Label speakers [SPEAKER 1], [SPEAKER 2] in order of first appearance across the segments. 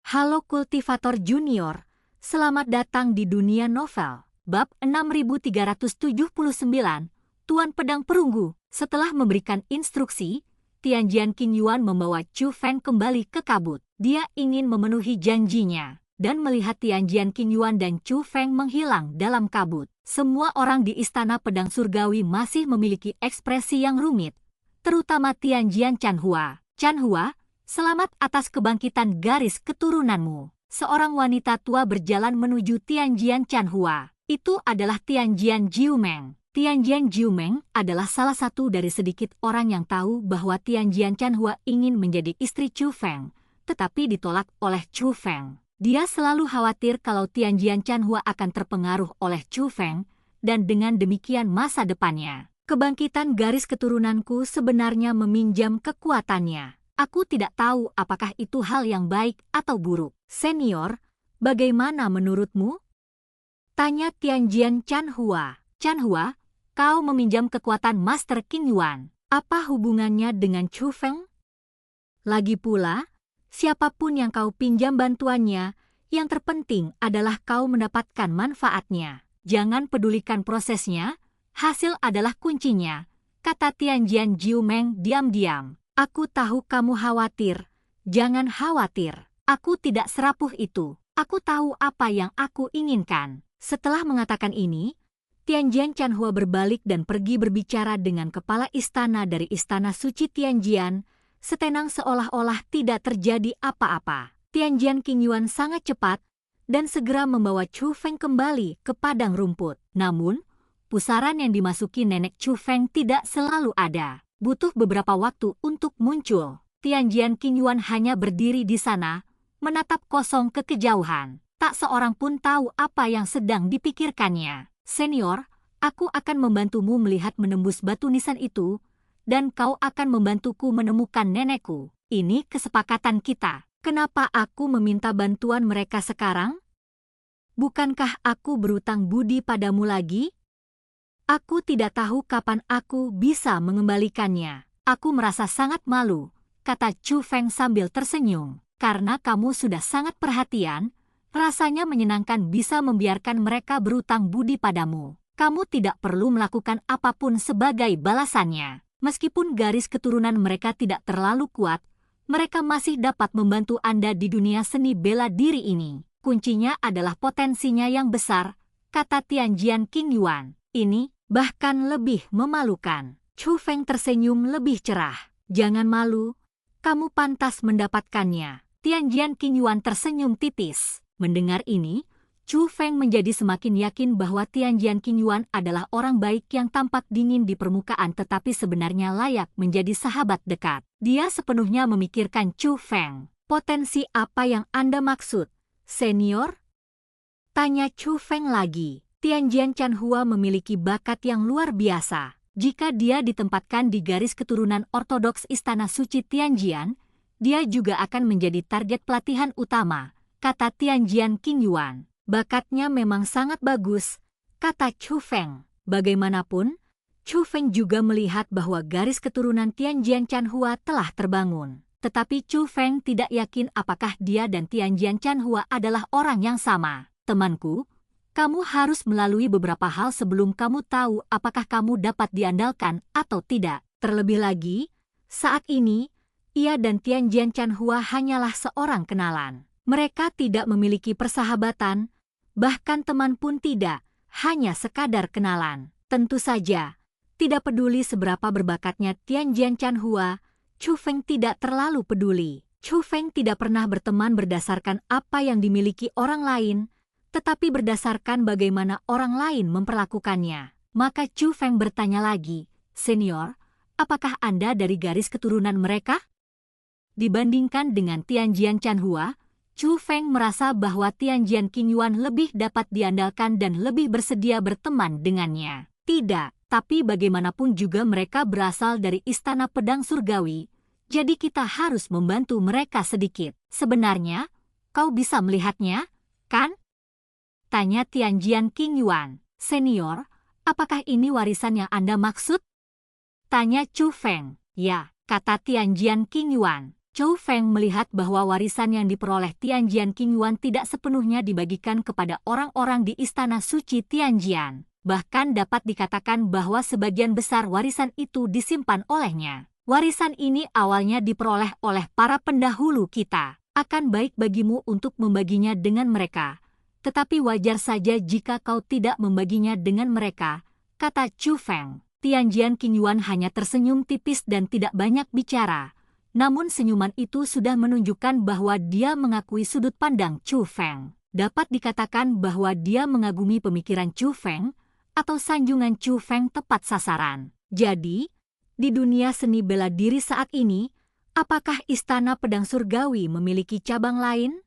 [SPEAKER 1] Halo Kultivator Junior, selamat datang di dunia novel. Bab 6379, Tuan Pedang Perunggu. Setelah memberikan instruksi, Tianjian Qingyuan membawa Chu Feng kembali ke kabut. Dia ingin memenuhi janjinya dan melihat Tianjian Qingyuan dan Chu Feng menghilang dalam kabut. Semua orang di Istana Pedang Surgawi masih memiliki ekspresi yang rumit, terutama Tianjian Chanhua. Chanhua, selamat atas kebangkitan garis keturunanmu. Seorang wanita tua berjalan menuju Tianjian Chanhua. Itu adalah Tianjian Jiumeng. Tianjian Jiumeng adalah salah satu dari sedikit orang yang tahu bahwa Tianjian Chanhua ingin menjadi istri Chu Feng, tetapi ditolak oleh Chu Feng. Dia selalu khawatir kalau Tianjian Chanhua akan terpengaruh oleh Chu Feng, dan dengan demikian masa depannya. Kebangkitan garis keturunanku sebenarnya meminjam kekuatannya. Aku tidak tahu apakah itu hal yang baik atau buruk. Senior, bagaimana menurutmu? Tanya Tianjian Chanhua. Chanhua, kau meminjam kekuatan Master Qingyuan. Apa hubungannya dengan Chu Feng? Lagi pula, siapapun yang kau pinjam bantuannya, yang terpenting adalah kau mendapatkan manfaatnya. Jangan pedulikan prosesnya, hasil adalah kuncinya, kata Tianjian Jiumeng diam-diam. Aku tahu kamu khawatir. Jangan khawatir. Aku tidak serapuh itu. Aku tahu apa yang aku inginkan. Setelah mengatakan ini, Tianjian Chanhua berbalik dan pergi berbicara dengan kepala istana dari Istana Suci Tianjian, setenang seolah-olah tidak terjadi apa-apa. Tianjian Qingyuan sangat cepat dan segera membawa Chu Feng kembali ke padang rumput. Namun, pusaran yang dimasuki nenek Chu Feng tidak selalu ada. Butuh beberapa waktu untuk muncul. Tianjian Qingyuan hanya berdiri di sana, menatap kosong ke kejauhan. Tak seorang pun tahu apa yang sedang dipikirkannya. Senior, aku akan membantumu melihat menembus batu nisan itu, dan kau akan membantuku menemukan nenekku. Ini kesepakatan kita. Kenapa aku meminta bantuan mereka sekarang? Bukankah aku berutang budi padamu lagi? Aku tidak tahu kapan aku bisa mengembalikannya. Aku merasa sangat malu, kata Chu Feng sambil tersenyum. Karena kamu sudah sangat perhatian, rasanya menyenangkan bisa membiarkan mereka berutang budi padamu. Kamu tidak perlu melakukan apapun sebagai balasannya. Meskipun garis keturunan mereka tidak terlalu kuat, mereka masih dapat membantu Anda di dunia seni bela diri ini. Kuncinya adalah potensinya yang besar, kata Tianjian Qingyuan. Ini bahkan lebih memalukan. Chu Feng tersenyum lebih cerah. Jangan malu, kamu pantas mendapatkannya. Tianjian Qingyuan tersenyum tipis. Mendengar ini, Chu Feng menjadi semakin yakin bahwa Tianjian Qingyuan adalah orang baik yang tampak dingin di permukaan tetapi sebenarnya layak menjadi sahabat dekat. Dia sepenuhnya memikirkan Chu Feng. Potensi apa yang Anda maksud, senior? Tanya Chu Feng lagi. Tianjian Chanhua memiliki bakat yang luar biasa. Jika dia ditempatkan di garis keturunan ortodoks Istana Suci Tianjian, dia juga akan menjadi target pelatihan utama, kata Tianjian Qingyuan. Bakatnya memang sangat bagus, kata Chu Feng. Bagaimanapun, Chu Feng juga melihat bahwa garis keturunan Tianjian Chanhua telah terbangun. Tetapi Chu Feng tidak yakin apakah dia dan Tianjian Chanhua adalah orang yang sama. Temanku, kamu harus melalui beberapa hal sebelum kamu tahu apakah kamu dapat diandalkan atau tidak. Terlebih lagi, saat ini, ia dan Tianjian Chanhua hanyalah seorang kenalan. Mereka tidak memiliki persahabatan, bahkan teman pun tidak, hanya sekadar kenalan. Tentu saja, tidak peduli seberapa berbakatnya Tianjian Chanhua, Chu Feng tidak terlalu peduli. Chu Feng tidak pernah berteman berdasarkan apa yang dimiliki orang lain, tetapi berdasarkan bagaimana orang lain memperlakukannya. Maka Chu Feng bertanya lagi, senior, apakah Anda dari garis keturunan mereka? Dibandingkan dengan Tianjian Chanhua, Chu Feng merasa bahwa Tianjian Qingyuan lebih dapat diandalkan dan lebih bersedia berteman dengannya. Tidak, tapi bagaimanapun juga mereka berasal dari Istana Pedang Surgawi, jadi kita harus membantu mereka sedikit. Sebenarnya, kau bisa melihatnya, kan? Tanya Tianjian Qingyuan. Senior, apakah ini warisan yang Anda maksud? Tanya Chu Feng. Ya, kata Tianjian Qingyuan. Chou Feng melihat bahwa warisan yang diperoleh Tianjian Qingyuan tidak sepenuhnya dibagikan kepada orang-orang di Istana Suci Tianjian. Bahkan dapat dikatakan bahwa sebagian besar warisan itu disimpan olehnya. Warisan ini awalnya diperoleh oleh para pendahulu kita. Akan baik bagimu untuk membaginya dengan mereka. Tetapi wajar saja jika kau tidak membaginya dengan mereka, kata Chou Feng. Tianjian Qingyuan hanya tersenyum tipis dan tidak banyak bicara. Namun senyuman itu sudah menunjukkan bahwa dia mengakui sudut pandang Chou Feng. Dapat dikatakan bahwa dia mengagumi pemikiran Chou Feng atau sanjungan Chou Feng tepat sasaran. Jadi, di dunia seni bela diri saat ini, apakah Istana Pedang Surgawi memiliki cabang lain?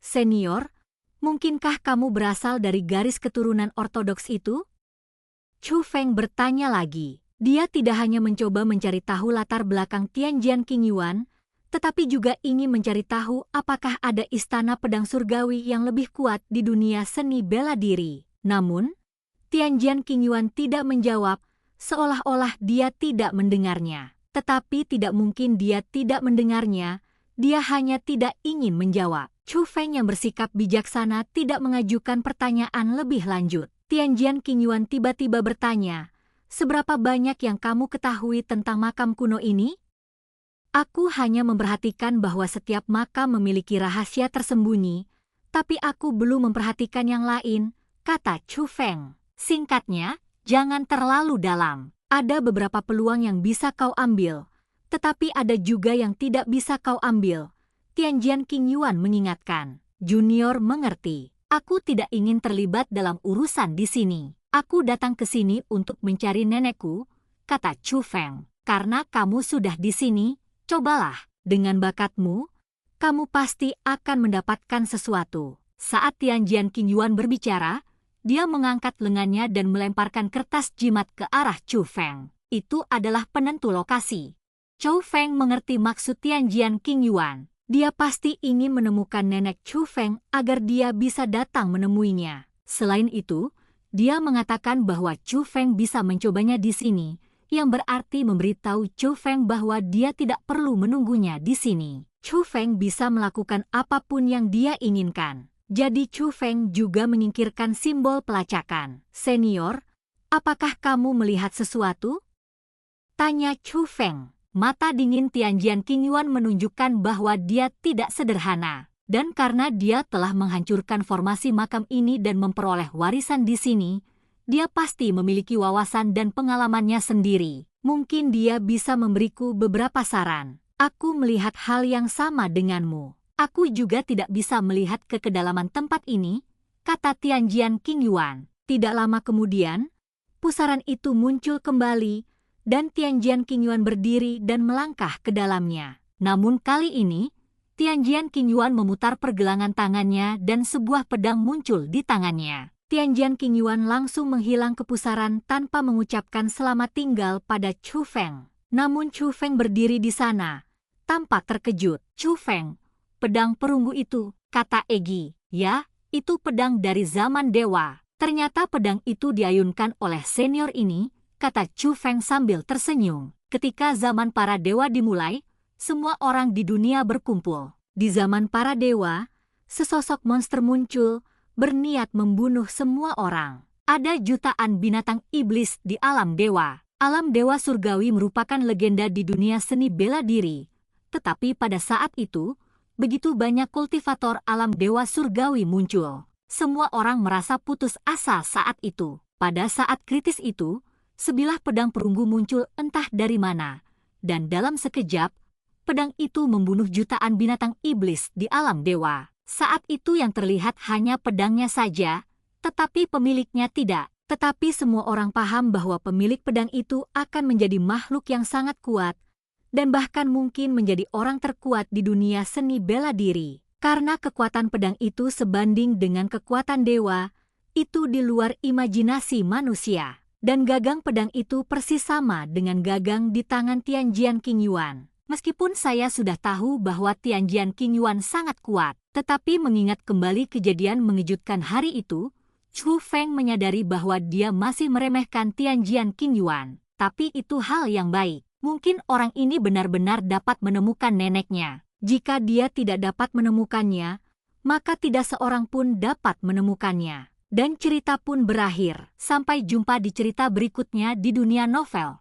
[SPEAKER 1] Senior, mungkinkah kamu berasal dari garis keturunan ortodoks itu? Chou Feng bertanya lagi. Dia tidak hanya mencoba mencari tahu latar belakang Tianjian Qingyuan, tetapi juga ingin mencari tahu apakah ada istana pedang surgawi yang lebih kuat di dunia seni bela diri. Namun, Tianjian Qingyuan tidak menjawab, seolah-olah dia tidak mendengarnya. Tetapi tidak mungkin dia tidak mendengarnya, dia hanya tidak ingin menjawab. Chou Feng yang bersikap bijaksana tidak mengajukan pertanyaan lebih lanjut. Tianjian Qingyuan tiba-tiba bertanya, seberapa banyak yang kamu ketahui tentang makam kuno ini? Aku hanya memperhatikan bahwa setiap makam memiliki rahasia tersembunyi, tapi aku belum memperhatikan yang lain, kata Chou Feng. Singkatnya, jangan terlalu dalam. Ada beberapa peluang yang bisa kau ambil, tetapi ada juga yang tidak bisa kau ambil. Tianjian Qingyuan mengingatkan. Junior mengerti. Aku tidak ingin terlibat dalam urusan di sini. Aku datang ke sini untuk mencari nenekku, kata Chou Feng. Karena kamu sudah di sini, cobalah. Dengan bakatmu, kamu pasti akan mendapatkan sesuatu. Saat Tianjian Qingyuan berbicara, dia mengangkat lengannya dan melemparkan kertas jimat ke arah Chou Feng. Itu adalah penentu lokasi. Chou Feng mengerti maksud Tianjian Qingyuan. Dia pasti ingin menemukan nenek Chou Feng agar dia bisa datang menemuinya. Selain itu, dia mengatakan bahwa Chou Feng bisa mencobanya di sini, yang berarti memberitahu Chou Feng bahwa dia tidak perlu menunggunya di sini. Chou Feng bisa melakukan apapun yang dia inginkan. Jadi Chou Feng juga menyingkirkan simbol pelacakan. Senior, apakah kamu melihat sesuatu? Tanya Chou Feng. Mata dingin Tianjian Qingyuan menunjukkan bahwa dia tidak sederhana. Dan karena dia telah menghancurkan formasi makam ini dan memperoleh warisan di sini, dia pasti memiliki wawasan dan pengalamannya sendiri. Mungkin dia bisa memberiku beberapa saran. Aku melihat hal yang sama denganmu. Aku juga tidak bisa melihat ke kedalaman tempat ini, kata Tianjian Qingyuan. Tidak lama kemudian, pusaran itu muncul kembali, dan Tianjian Qingyuan berdiri dan melangkah ke dalamnya. Namun kali ini, Tianjian Qingyuan memutar pergelangan tangannya dan sebuah pedang muncul di tangannya. Tianjian Qingyuan langsung menghilang ke pusaran tanpa mengucapkan selamat tinggal pada Chou Feng. Namun Chou Feng berdiri di sana, tampak terkejut. Chou Feng, pedang perunggu itu, kata Egi. Ya, itu pedang dari zaman dewa. Ternyata pedang itu diayunkan oleh senior ini, kata Chou Feng sambil tersenyum. Ketika zaman para dewa dimulai, semua orang di dunia berkumpul. Di zaman para dewa, sesosok monster muncul, berniat membunuh semua orang. Ada jutaan binatang iblis di alam dewa. Alam dewa surgawi merupakan legenda di dunia seni bela diri. Tetapi pada saat itu, begitu banyak kultivator alam dewa surgawi muncul. Semua orang merasa putus asa saat itu. Pada saat kritis itu, sebilah pedang perunggu muncul entah dari mana. Dan dalam sekejap, pedang itu membunuh jutaan binatang iblis di alam dewa. Saat itu yang terlihat hanya pedangnya saja, tetapi pemiliknya tidak. Tetapi semua orang paham bahwa pemilik pedang itu akan menjadi makhluk yang sangat kuat, dan bahkan mungkin menjadi orang terkuat di dunia seni bela diri. Karena kekuatan pedang itu sebanding dengan kekuatan dewa, itu di luar imajinasi manusia. Dan gagang pedang itu persis sama dengan gagang di tangan Tianjian Qingyuan. Meskipun saya sudah tahu bahwa Tianjian Qingyuan sangat kuat, tetapi mengingat kembali kejadian mengejutkan hari itu, Chou Feng menyadari bahwa dia masih meremehkan Tianjian Qingyuan. Tapi itu hal yang baik. Mungkin orang ini benar-benar dapat menemukan neneknya. Jika dia tidak dapat menemukannya, maka tidak seorang pun dapat menemukannya. Dan cerita pun berakhir. Sampai jumpa di cerita berikutnya di dunia novel.